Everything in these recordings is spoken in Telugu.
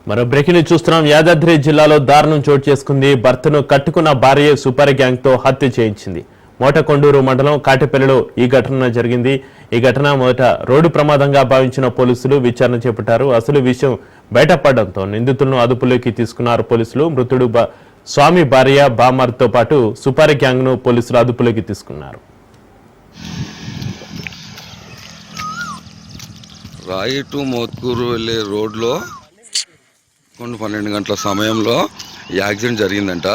మరో బ్రేకింగ్ న్యూస్ చూస్తున్నాం. యాదాద్రి జిల్లాలో దారుణం చోటు చేసుకుంది. భర్తను కట్టుకున్న భార్య సూపర్ గ్యాంగ్ తో హత్య చేయించింది. మోటకొండూరు మండలం కాటిపల్లిలో ఈ ఘటన జరిగింది. ఈ ఘటన మొదట రోడ్డు ప్రమాదంగా భావించిన పోలీసులు విచారణ చేపట్టారు. అసలు విషయం బయటపడడంతో నిందితులను అదుపులోకి తీసుకున్నారు పోలీసులు. మృతుడు స్వామి భార్య బామర్తో పాటు సూపర్ గ్యాంగ్ ను పోలీసులు అదుపులోకి తీసుకున్నారు. రాయి టు మోత్కూరు వెళ్ళే రోడ్లో 12 గంటల సమయంలో ఈ యాక్సిడెంట్ జరిగిందంట.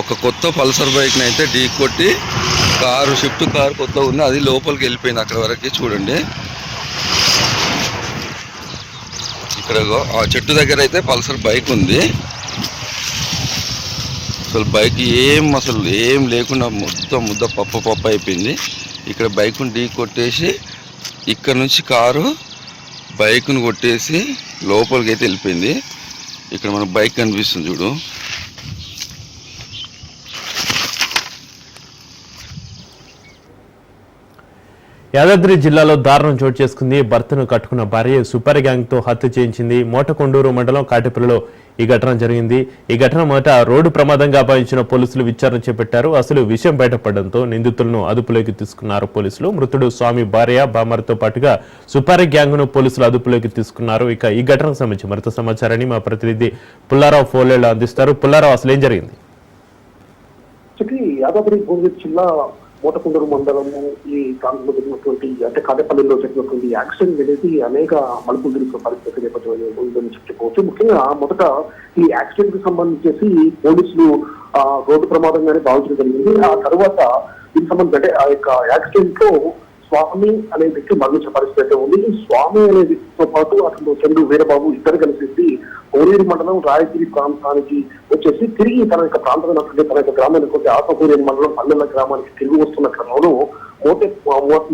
ఒక కొత్త పల్సర్ బైక్ని అయితే ఢీ కొట్టి షిఫ్ట్ కారు కొత్త ఉంది, అది లోపలికి వెళ్ళిపోయింది. అక్కడ వరకు చూడండి. ఇక్కడ ఆ చెట్టు దగ్గర అయితే పల్సర్ బైక్ ఉంది. అసలు బైక్ ఏం లేకుండా మొత్తం ముద్ద పప్పు అయిపోయింది. ఇక్కడ బైక్ను ఢీ కొట్టేసి ఇక్కడ నుంచి కారు బైక్ను కొట్టేసి లోపలికి అయితే వెళ్ళిపోయింది. ఇక్కడ మన బైక్ కనిపిస్తుంది చూడు. యాదాద్రి జిల్లాలో దారుణం చోటు చేసుకుంది. భర్తను కట్టుకున్న భార్య సూపర్ గ్యాంగ్ తో హత్య చేయించింది. మోటకొండూరు మండలం కాటిపల్లిలో ఈ ఘటన జరిగింది. ఈ ఘటన మొదట రోడ్డు ప్రమాదంగా భావించిన పోలీసులు విచారణ చేపట్టారు. అసలు విషయం బయటపడడంతో నిందితులను అదుపులోకి తీసుకున్నారు పోలీసులు. మృతుడు స్వామి భార్య బామర్తో పాటుగా సూపర్ గ్యాంగ్ ను పోలీసులు అదుపులోకి తీసుకున్నారు. ఇక ఈ ఘటనకు సంబంధించి మరింత సమాచారాన్ని మా ప్రతినిధి పుల్లారావు ఫోన్లో అందిస్తారు. పుల్లారావు, అసలు ఏం జరిగింది? యాదాద్రి జిల్లా మోటకొండూరు మండలము ఈ ప్రాంతంలో జరిగినటువంటి అంటే కాటేపల్లిలో జరిగినటువంటి యాక్సిడెంట్ అనేది అనేక మలుపులు తిరిగిన పరిస్థితి నేపథ్యంలో ఉందని చెప్పుకోవచ్చు. ముఖ్యంగా మొదట ఈ యాక్సిడెంట్ కి సంబంధించి పోలీసులు రోడ్డు ప్రమాదంగానే భావించడం జరిగింది. ఆ తర్వాత దీనికి సంబంధించి అంటే ఆ యొక్క యాక్సిడెంట్ లో స్వామి అనే వ్యక్తి మరణించిన పరిస్థితి అయితే ఉంది. స్వామి అనే వ్యక్తితో పాటు అతను చంద్రు వీరబాబు ఇద్దరు కలిసి కోనేరు మండలం రాయగిరి ప్రాంతానికి వచ్చేసి తిరిగి తన యొక్క ప్రాంతమైనటువంటి తన యొక్క గ్రామానికి ఆత్మకూరేరు మండలం పల్లెల గ్రామానికి తిరిగి వస్తున్న క్రమంలో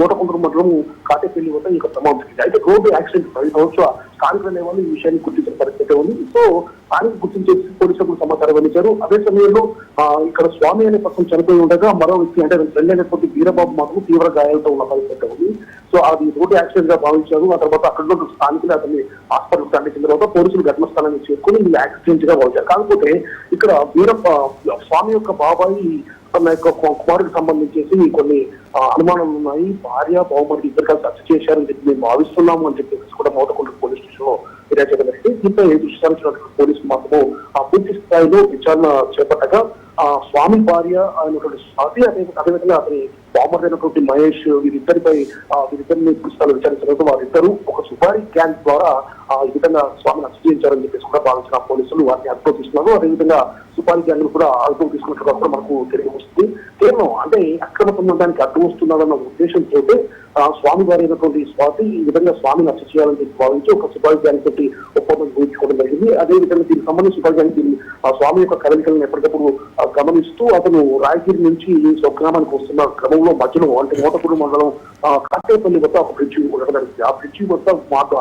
మోటకొండూరు మండలం కాటేపల్లి వద్ద ఈ యొక్క ప్రమాదం జరిగింది. అయితే రోడ్డు యాక్సిడెంట్ ఫలితవచ్చు స్థానికులు వాళ్ళు ఈ విషయాన్ని గుర్తించిన పరిస్థితి ఉంది. సో స్థానిక గుర్తించేసి పోలీసులకు సమాచారం అందించారు. అదే సమయంలో ఇక్కడ స్వామి అనే పక్కన చనిపోయి ఉండగా మరో వ్యక్తి అంటే రెండైనటువంటి వీరబాబు మాత్రం తీవ్ర గాయాలతో ఉన్న పరిస్థితి ఉంది. సో అది రోడ్డు యాక్సిడెంట్ గా భావించారు. ఆ తర్వాత అక్కడ స్థానికులు అతన్ని హాస్పిటల్ తరలించిన తర్వాత పోలీసులు ఘటనాస్థలాన్ని చేరుకుని ఈ యాక్సిడెంట్ గా భావించారు. కాకపోతే ఇక్కడ స్వామి యొక్క బాబాయి తన యొక్క కుమారుడికి సంబంధించేసి కొన్ని అనుమానాలు ఉన్నాయి. భార్య బావమరిది ఇద్దరు కలిసి హత్య చేశారని చెప్పి మేము భావిస్తున్నాము అని చెప్పేసి కూడా మోటకొండూరు పోలీస్ స్టేషన్ లో ఫిర్యాదు చేయడం జరిగింది. దీంతో విచారించినటువంటి పోలీసులు మాత్రము పూర్తి స్థాయిలో విచారణ చేపట్టగా స్వామి భార్య అయినటువంటి స్వాతి అదేవిధంగా అతని బావమరిది అయినటువంటి మహేష్ వీరిద్దరిని పుస్తకాలు విచారించడంతో వారిద్దరూ ఒక సుపారీ గ్యాంగ్ ద్వారా ఈ విధంగా స్వామిని హత్య చేయించారని చెప్పేసి కూడా భావించిన పోలీసులు వారిని అదుపులో తీసుకున్నారు. అదేవిధంగా సుపారీ గ్యాంగ్ కూడా అదుపులో తీసుకున్నట్టుగా కూడా మనకు తెలియ వస్తుంది. కేవలం అంటే అక్రమ పొందడానికి అడ్డు వస్తున్నారన్న ఉద్దేశంతో స్వామి గారి అయినటువంటి స్వాతి ఈ విధంగా స్వామిని హత్య చేయాలని చెప్పి భావించి ఒక సుపారీ గ్యాంగ్ తోటి ఒప్పందం కుదుర్చుకోవడం జరిగింది. అదేవిధంగా దీనికి సంబంధించి సుపారీ గ్యాంగ్ స్వామి యొక్క కదలికలను ఎప్పటికప్పుడు గమనిస్తూ అతను రాయగిరి నుంచి స్వగ్రామానికి వస్తున్న క్రమంలో మధ్యలో అంటే మోటకొండూరు మండలం కాటేపల్లి వద్ద ఒక బ్రిడ్జి ఉండడం జరిగింది. ఆ బ్రిడ్జి వద్ద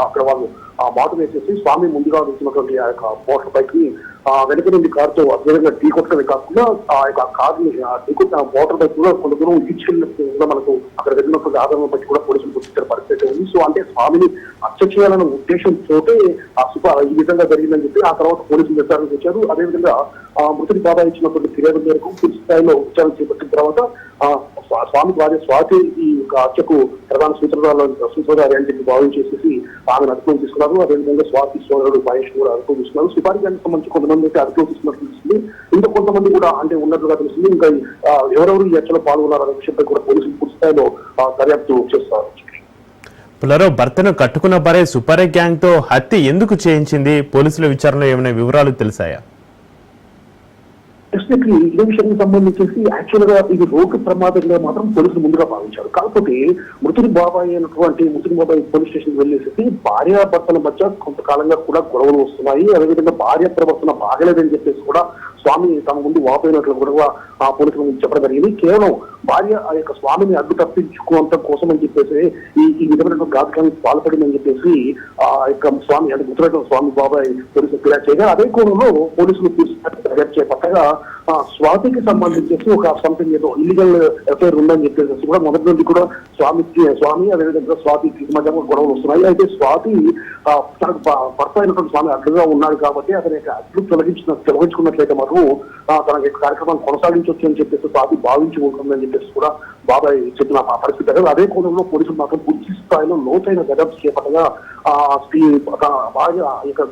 అక్కడ వాళ్ళు మాటు వేసేసి స్వామి ముందుగా వెళ్తున్నటువంటి ఆ యొక్క మోటార్ బైక్ ని వెనక నుండి కారుతో అదేవిధంగా ఢీ కొట్టడమే కాకుండా ఆ యొక్క కారుని ఢీకొట్టిన మోటార్ బైక్ కూడా కొంత దూరం ఈడ్చుకెళ్ళినట్టు మనకు అక్కడ వెళ్ళినటువంటి ఆధారం బట్టి కూడా పోలీసులు గుర్తించిన పరిస్థితి ఉంది. సో అంటే స్వామిని హత్య చేయాలన్న ఉద్దేశంతో ఈ విధంగా జరిగిందని చెప్పి ఆ తర్వాత పోలీసులు విచారణకు వచ్చారు. అదేవిధంగా మృతుడి బాబా ఇచ్చినటువంటి ఫిర్యాదు మేరకు పూర్తి స్థాయిలో విచారణ చేపట్టిన తర్వాత స్వామి భార్య స్వాతి ఈ హత్యకు ప్రధాన సూత్రధారి అని చెప్పి భావించేసి ఆమెను అదుపులో తీసుకున్నారు. అదేవిధంగా స్వాతి సోదరుడు మహేష్ కూడా అదుపులో తీసుకున్నారు. సుపారీ గ్యాంగ్ సంబంధించి కొంతమంది అయితే అదుపులో తీసుకున్నట్టు తెలుస్తుంది. ఇంకా కొంతమంది కూడా అంటే ఉన్నట్టుగా తెలుస్తుంది. ఇంకా ఎవరెవరు ఈ హత్యలో పాల్గొన్నారనే విషయంపై కూడా పోలీసులు పూర్తి స్థాయిలో దర్యాప్తు చేస్తారు. పుల్లారావు, భర్తను కట్టుకున్న భార్య సూపర్ గ్యాంగ్ తో హత్య ఎందుకు చేయించింది? పోలీసుల విచారణలో ఏమైనా వివరాలు తెలిసాయా? ఎస్పెషల్లీ ఇదే విషయానికి సంబంధించి యాక్చువల్ గా ఇది రోడ్డు ప్రమాదంగా మాత్రం పోలీసులు ముందుగా భావించారు. కాకపోతే మృతుడి బాబాయ్ అయినటువంటి మృతుడి బాబాయ్ పోలీస్ స్టేషన్ వెళ్ళేసి భార్యాభర్తల మధ్య కొంతకాలంగా కూడా గొడవలు వస్తున్నాయి. అదేవిధంగా భార్య ప్రవర్తన బాగలేదని చెప్పేసి కూడా స్వామి తమ ముందు వాపోయినట్లు కూడా ఆ పోలీసుల ముందు చెప్పడం జరిగింది. కేవలం భార్య ఆ యొక్క స్వామిని అడ్డు తప్పించుకోవడం కోసం అని చెప్పేసి ఈ విధమైన ఘాతకానికి పాల్పడిందని చెప్పేసి ఆ యొక్క స్వామి అంటే మృతుడైన స్వామి బాబాయ్ పోలీసులు ఫిర్యాదు చేయగా అదే కోణంలో పోలీసులు దర్యాప్తు చేపట్టగా స్వాతికి సంబంధించేసి ఒక సంథింగ్ ఏదో ఇల్లీగల్ అఫైర్ ఉందని చెప్పేసి కూడా మొదటి నుండి కూడా స్వామి అదేవిధంగా స్వాతికి మధ్య గొడవలు వస్తున్నాయి. అయితే స్వాతి తనకు భర్త అయినటువంటి స్వామి అడ్డుగా ఉన్నాడు కాబట్టి అతని యొక్క అడ్డు తొలగించుకున్నట్లయితే మాత్రం తన యొక్క కార్యక్రమాన్ని కొనసాగించవచ్చు అని చెప్పేసి స్వాతి భావించి ఉంటుందని చెప్పేసి కూడా బాబాయ్ చెప్పిన పరిస్థితి. అదే కోణంలో పోలీసులు మాత్రం పూర్తి స్థాయిలో లోతైన దర్యాప్తు చేపట్టగా భార్య యొక్క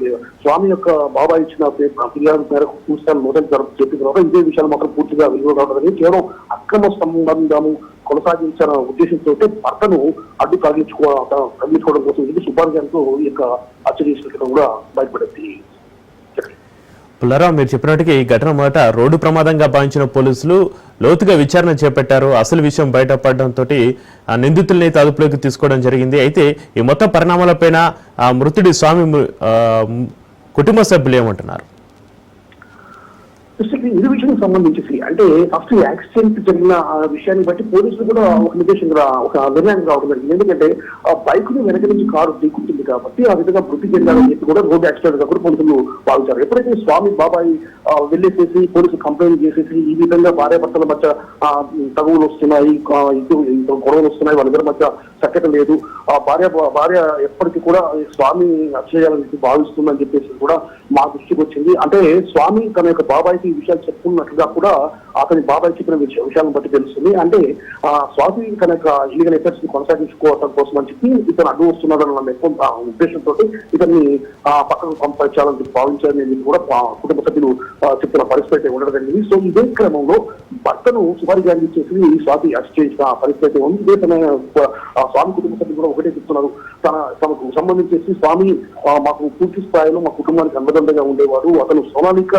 స్వామి యొక్క బాబాయ్ ఇచ్చిన ఫిర్యాదు మేరకు పూర్తి లోతైన దర్యాప్తు చెప్పిన తర్వాత ఇదే విషయాలు మాత్రం పూర్తిగా వెలువడదని కేవలం అక్రమ సంబంధము కొనసాగించిన ఉద్దేశంతో భర్తను అడ్డు తగిలించుకోవడం కోసం ఇది సుపార్జంతో ఈ యొక్క హత్య చేసినట్టు కూడా బయటపడింది. పుల్లారావు, మీరు చెప్పినట్టుగా ఈ ఘటన మొదట రోడ్డు ప్రమాదంగా భావించిన పోలీసులు లోతుగా విచారణ చేపట్టారు. అసలు విషయం బయటపడడంతో ఆ నిందితుల్ని అదుపులోకి తీసుకోవడం జరిగింది. అయితే ఈ మొత్తం పరిణామాలపైన ఆ మృతుడి స్వామి కుటుంబ సభ్యులు ఏమంటున్నారు? ఇది విషయానికి సంబంధించి అంటే ఫస్ట్ యాక్సిడెంట్ జరిగిన విషయాన్ని బట్టి పోలీసులు కూడా ఒక నిర్ణయానికి రావడం జరిగింది. ఎందుకంటే ఆ బైక్ ని వెనక నుంచి కారు ఢీకుంటుంది కాబట్టి ఆ విధంగా మృతి చెందాలని చెప్పి కూడా రోడ్ యాక్సిడెంట్ గా కూడా పోలీసులు భావించారు. ఎప్పుడైతే స్వామి బాబాయ్ వెళ్ళేసేసి పోలీసులు కంప్లైంట్ చేసేసి ఈ విధంగా భార్యాభర్తల మధ్య తగువులు వస్తున్నాయి, గొడవలు వస్తున్నాయి, వాళ్ళిద్దరి మధ్య సఖ్యత లేదు, భార్య ఎప్పటికీ కూడా స్వామి చేయాలని చెప్పి భావిస్తుందని చెప్పేసి కూడా మా దృష్టికి వచ్చింది. అంటే స్వామి తన యొక్క బాబాయ్కి ఈ విషయాలు చెప్పుకున్నట్లుగా కూడా అతని బాబాయ్ చెప్పిన విషయాలను బట్టి తెలుస్తుంది. అంటే స్వామి తన యొక్క ఇల్లీగల్ ఎఫైర్స్ ని కొనసాగించుకోవడం కోసం అని చెప్పి ఇతను అడ్డు వస్తున్నాడన్న ఉద్దేశంతో ఇతన్ని పక్కకు పంపించాలని భావించాలని కూడా కుటుంబ సభ్యులు చెప్పిన పరిస్థితి ఉండడం జరిగింది. సో ఇదే క్రమంలో భర్తను సుపారీగా చేసి స్వాతి అరెస్ట్ చేసిన పరిస్థితి ఉంది. ఇదే తన స్వామి కుటుంబ సభ్యులు కూడా ఒకటే చెప్తున్నారు, తమకు సంబంధించేసి స్వామి మాకు పూర్తి స్థాయిలో మా కుటుంబానికి అండదండగా ఉండేవాడు, అతను సోనాలిక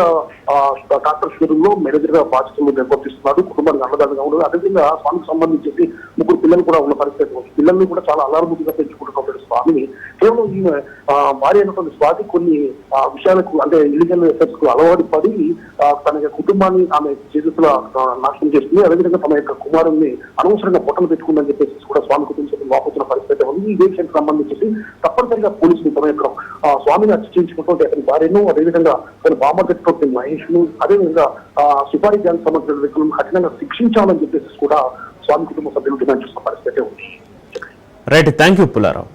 ట్రాక్టర్ షోరూమ్ లో మేనేజర్ గా బాధ్యతలు నిర్వర్తిస్తున్నాడు, కుటుంబానికి అండదండగా ఉండదు. అదేవిధంగా స్వామికి సంబంధించేసి 3 పిల్లలు కూడా ఉన్న పరిస్థితి ఉంది. పిల్లల్ని కూడా చాలా అల్లారుముద్దుగా పెంచుకుంటున్నటువంటి స్వామిని కేవలం ఈ భార్య అయినటువంటి స్వాతి కొన్ని విషయాలకు అంటే ఇల్లీగల్ ఎఫెక్ట్స్ కు అలవాటు పడి తన యొక్క కుటుంబాన్ని ఆమె చేతుల నాశనం చేస్తుంది. అదేవిధంగా తమ యొక్క కుమారుణ్ణి అనవసరంగా పొట్టలు పెట్టుకుందని చెప్పేసి కూడా స్వామి కుటుంబ సభ్యులు వాపోతున్న పరిస్థితి ఉంది. ఈ విషయానికి సంబంధించి తప్పనిసరిగా పోలీసులు తమ యొక్క స్వామిని హత్య చేయించుకుంటుంటే అతని భార్యను, అదేవిధంగా తన బామ్మగట్టు మహేష్ ను, అదేవిధంగా సుపారీ గ్యాంగ్ సంబంధించిన వ్యక్తులను కఠినంగా శిక్షించాలని చెప్పేసి కూడా స్వామి కుటుంబ సభ్యులు డిమాండ్ చేస్తున్న పరిస్థితి ఉంది. Right, thank you Pullarao.